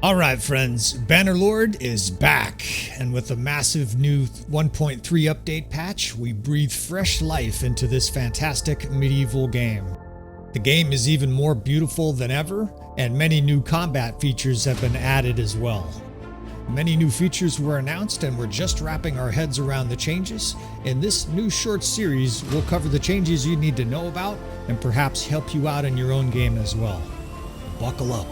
Alright friends, Bannerlord is back, and with a massive new 1.3 update patch, we breathe fresh life into this fantastic medieval game. The game is even more beautiful than ever, and many new combat features have been added as well. Many new features were announced, and we're just wrapping our heads around the changes. In this new short series, we'll cover the changes you need to know about, and perhaps help you out in your own game as well. Buckle up.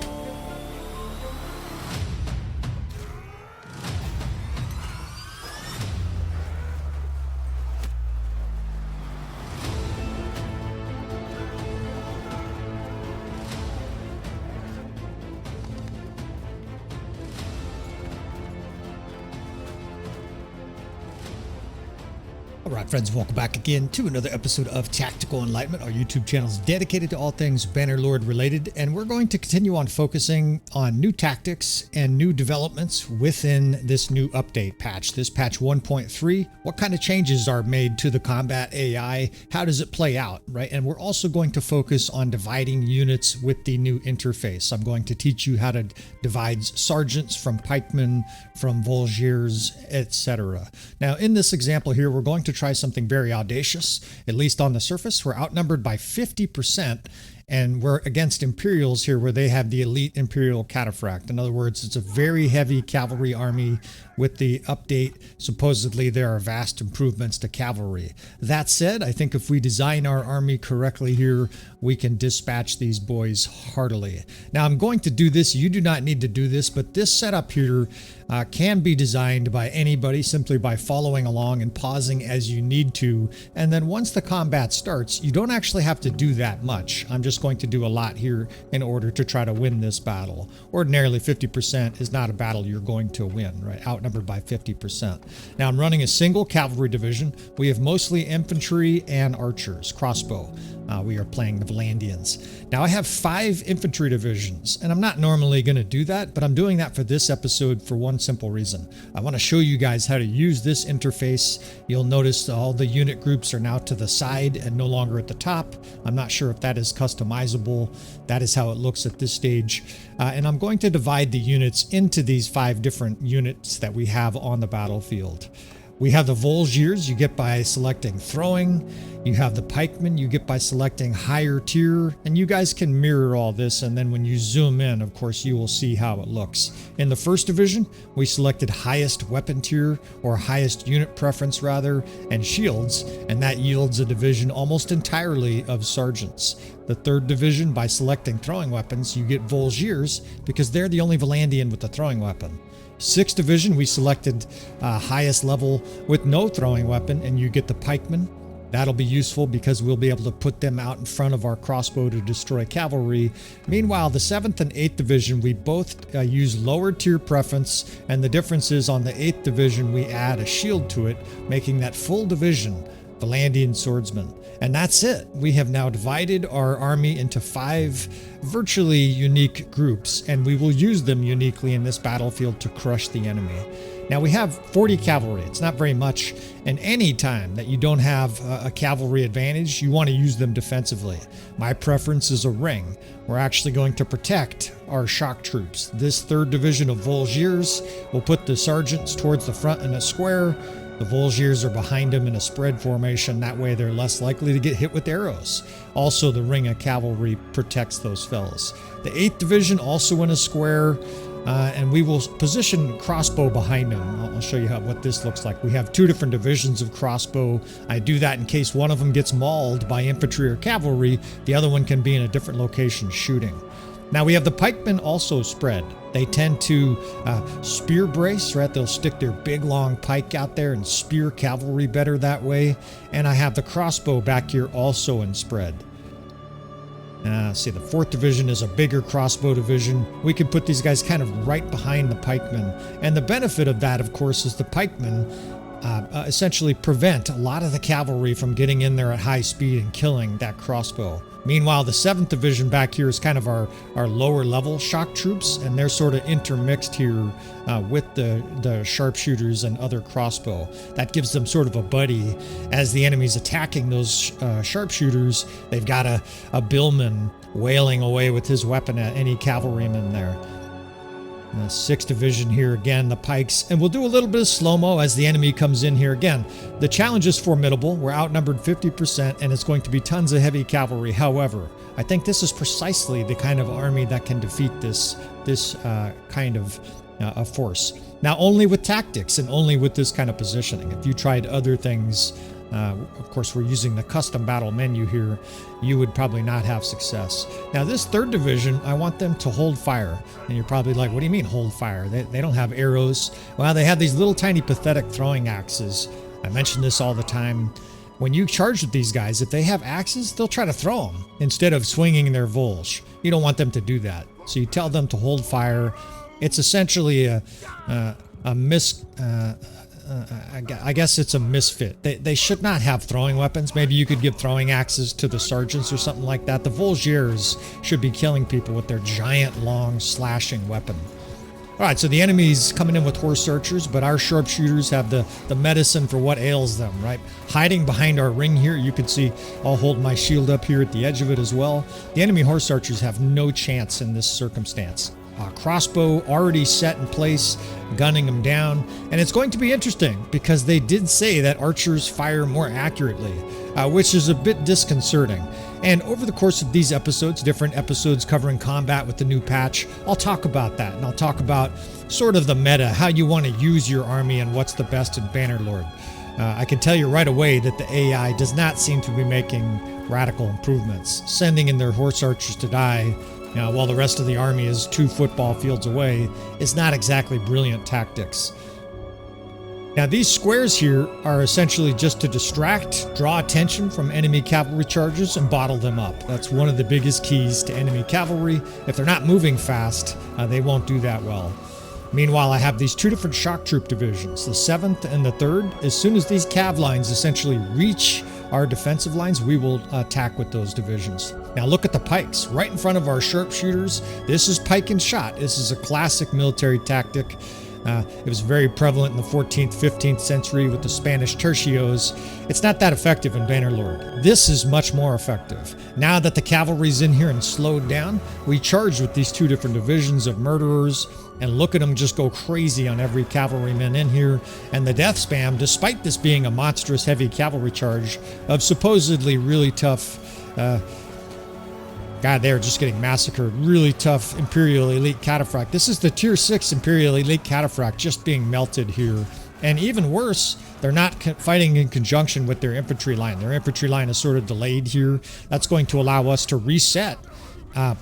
Alright friends, welcome back again to another episode of Tactical Enlightenment. Our YouTube channel is dedicated to all things Bannerlord related, and we're going to continue on focusing on new tactics and new developments within this new update patch. This patch 1.3, what kind of changes are made to the combat AI? How does it play out, right? And we're also going to focus on dividing units with the new interface. I'm going to teach you how to divide sergeants from pikemen, from volunteers, etc. Now in this example here, we're going to try something very audacious. At least on the surface, we're outnumbered by 50%, and we're against Imperials here where they have the elite Imperial Cataphract. In other words, it's a very heavy cavalry army. With the update, supposedly there are vast improvements to cavalry. That said, I think if we design our army correctly here, we can dispatch these boys heartily. Now I'm going to do this, you do not need to do this, but this setup here can be designed by anybody simply by following along and pausing as you need to. And then once the combat starts, you don't actually have to do that much. I'm just going to do a lot here in order to try to win this battle. Ordinarily 50% is not a battle you're going to win, right? Outnumbered by 50%. Now I'm running a single cavalry division. We have mostly infantry and archers, crossbow. We are playing the Valandians. Now I have 5 infantry divisions, and I'm not normally going to do that, but I'm doing that for this episode for one simple reason. I want to show you guys how to use this interface. You'll notice all the unit groups are now to the side and no longer at the top. I'm not sure if that is customizable. That is how it looks at this stage. And I'm going to divide the units into these 5 different units that we have on the battlefield. We have the Volunteers you get by selecting throwing. You have the pikemen you get by selecting higher tier, and you guys can mirror all this, and then when you zoom in, of course, you will see how it looks. In the first division, we selected highest weapon tier, or highest unit preference rather, and shields, and that yields a division almost entirely of sergeants. The third division, by selecting throwing weapons, you get Volunteers because they're the only Valandian with the throwing weapon. 6th division, we selected highest level with no throwing weapon, and you get the pikemen. That'll be useful because we'll be able to put them out in front of our crossbow to destroy cavalry. Meanwhile, the 7th and 8th division, we both use lower tier preference, and the difference is on the 8th division, we add a shield to it, making that full division Valandian swordsmen. And that's it. We have now divided our army into 5 virtually unique groups, and we will use them uniquely in this battlefield to crush the enemy. Now we have 40 cavalry. It's not very much, and any time that you don't have a cavalry advantage, you want to use them defensively. My preference is a ring. We're actually going to protect our shock troops. This 3rd division of Volunteers will put the sergeants towards the front in a square. The Volunteers are behind them in a spread formation. That way they're less likely to get hit with arrows. Also, the ring of cavalry protects those fellas. The 8th division also in a square, and we will position crossbow behind them. I'll show you what this looks like. We have 2 different divisions of crossbow. I do that in case one of them gets mauled by infantry or cavalry. The other one can be in a different location shooting. Now we have the pikemen also spread. They tend to spear brace, right? They'll stick their big long pike out there and spear cavalry better that way. And I have the crossbow back here also in spread. See, the 4th division is a bigger crossbow division. We can put these guys kind of right behind the pikemen. And the benefit of that, of course, is the pikemen essentially prevent a lot of the cavalry from getting in there at high speed and killing that crossbow. Meanwhile, the 7th division back here is kind of our lower level shock troops, and they're sort of intermixed here with the sharpshooters and other crossbow. That gives them sort of a buddy as the enemy's attacking those sharpshooters. They've got a billman wailing away with his weapon at any cavalryman there. 6th Division here again, the pikes, and we'll do a little bit of slow-mo as the enemy comes in here again. The challenge is formidable. We're outnumbered 50%, and it's going to be tons of heavy cavalry. However, I think this is precisely the kind of army that can defeat this kind of a force. Now, only with tactics and only with this kind of positioning. If you tried other things, of course, we're using the custom battle menu here, you would probably not have success. Now, this 3rd Division, I want them to hold fire. And you're probably like, what do you mean hold fire? They don't have arrows. Well, they have these little tiny pathetic throwing axes. I mention this all the time. When you charge with these guys, if they have axes, they'll try to throw them instead of swinging their volch. You don't want them to do that. So you tell them to hold fire. It's essentially I guess it's a misfit. They should not have throwing weapons. Maybe you could give throwing axes to the sergeants or something like that. The Volgiers should be killing people with their giant, long, slashing weapon. All right, so the enemy's coming in with horse archers, but our sharpshooters have the medicine for what ails them, right? Hiding behind our ring here, you can see I'll hold my shield up here at the edge of it as well. The enemy horse archers have no chance in this circumstance. Crossbow already set in place, gunning them down. And it's going to be interesting because they did say that archers fire more accurately, which is a bit disconcerting. And over the course of these episodes, different episodes covering combat with the new patch, I'll talk about that. And I'll talk about sort of the meta, how you want to use your army and what's the best in Bannerlord. I can tell you right away that the AI does not seem to be making radical improvements. Sending in their horse archers to die while the rest of the army is 2 football fields away is not exactly brilliant tactics. Now, these squares here are essentially just to distract, draw attention from enemy cavalry charges, and bottle them up. That's one of the biggest keys to enemy cavalry. If they're not moving fast, they won't do that well. Meanwhile, I have these 2 different shock troop divisions, the 7th and the 3rd. As soon as these cav lines essentially reach our defensive lines, we will attack with those divisions. Now look at the pikes right in front of our sharpshooters. This is pike and shot. This is a classic military tactic. It was very prevalent in the 14th, 15th century with the Spanish tercios. It's not that effective in Bannerlord. This is much more effective. Now that the cavalry's in here and slowed down, we charge with these 2 different divisions of murderers, and look at them just go crazy on every cavalryman in here. And the death spam, despite this being a monstrous heavy cavalry charge of supposedly really tough God, they're just getting massacred. Really tough Imperial Elite Cataphract. This is the Tier 6 Imperial Elite Cataphract just being melted here. And even worse, they're not fighting in conjunction with their infantry line. Their infantry line is sort of delayed here. That's going to allow us to reset,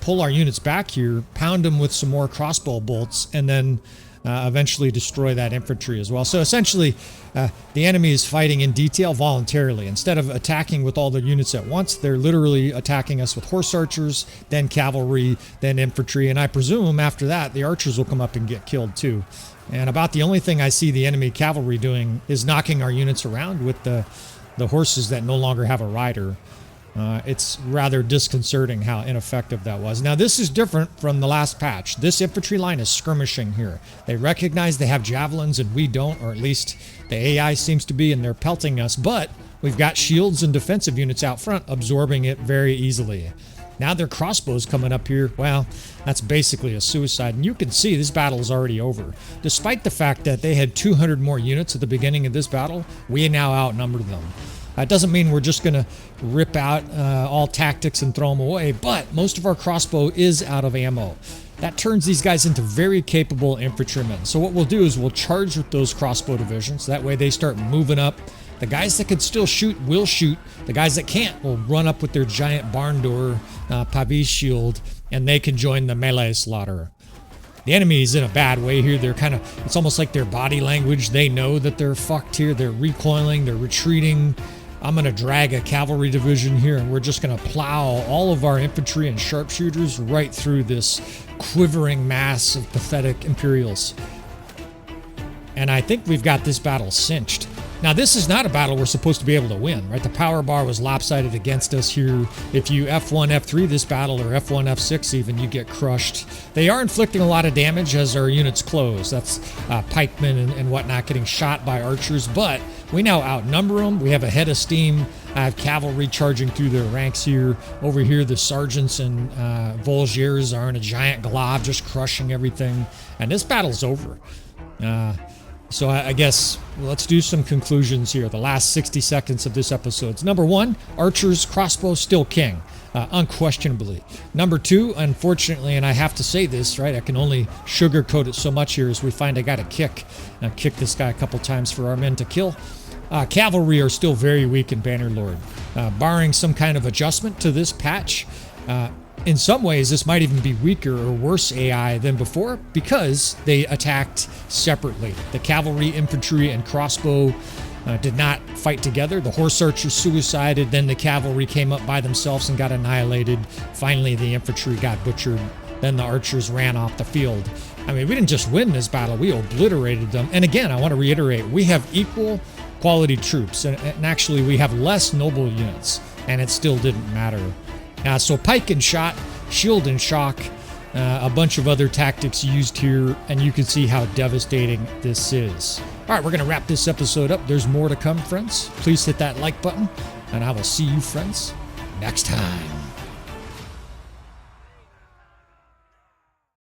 pull our units back here, pound them with some more crossbow bolts, and then eventually destroy that infantry as well. So essentially, the enemy is fighting in detail voluntarily. Instead of attacking with all their units at once, they're literally attacking us with horse archers, then cavalry, then infantry, and I presume after that, the archers will come up and get killed too. And about the only thing I see the enemy cavalry doing is knocking our units around with the horses that no longer have a rider. It's rather disconcerting how ineffective that was. Now, this is different from the last patch. This infantry line is skirmishing here. They recognize they have javelins and we don't, or at least the AI seems to be, and they're pelting us. But we've got shields and defensive units out front absorbing it very easily. Now their crossbows coming up here, well, that's basically a suicide. And you can see this battle is already over. Despite the fact that they had 200 more units at the beginning of this battle, we now outnumber them. That doesn't mean we're just going to rip out all tactics and throw them away, but most of our crossbow is out of ammo. That turns these guys into very capable infantrymen. So what we'll do is we'll charge with those crossbow divisions. That way they start moving up. The guys that can still shoot will shoot. The guys that can't will run up with their giant barn door pavise shield, and they can join the melee slaughter. The enemy is in a bad way here. They're kind of, it's almost like their body language. They know that they're fucked here. They're recoiling, they're retreating. I'm going to drag a cavalry division here, and we're just going to plow all of our infantry and sharpshooters right through this quivering mass of pathetic Imperials. And I think we've got this battle cinched. Now, this is not a battle we're supposed to be able to win, right? The power bar was lopsided against us here. If you F1, F3 this battle, or F1, F6 even, you get crushed. They are inflicting a lot of damage as our units close. That's pikemen and whatnot getting shot by archers, but we now outnumber them. We have a head of steam. I have cavalry charging through their ranks here. Over here, the sergeants and Volgiers are in a giant glob, just crushing everything. And this battle's over. So I guess let's do some conclusions here. The last 60 seconds of this episode. Number 1, archers, crossbow, still king, unquestionably. Number 2, unfortunately, and I have to say this, right? I can only sugarcoat it so much here as we find I got a kick this guy a couple times for our men to kill. Cavalry are still very weak in Bannerlord. Barring some kind of adjustment to this patch, in some ways, this might even be weaker or worse AI than before because they attacked separately. The cavalry, infantry, and crossbow did not fight together. The horse archers suicided, then the cavalry came up by themselves and got annihilated. Finally, the infantry got butchered. Then the archers ran off the field. I mean, we didn't just win this battle, we obliterated them. And again, I want to reiterate, we have equal quality troops, and actually we have less noble units, and it still didn't matter. So pike and shot, shield and shock, a bunch of other tactics used here, and you can see how devastating this is. All right, we're going to wrap this episode up. There's more to come, friends. Please hit that like button, and I will see you, friends, next time.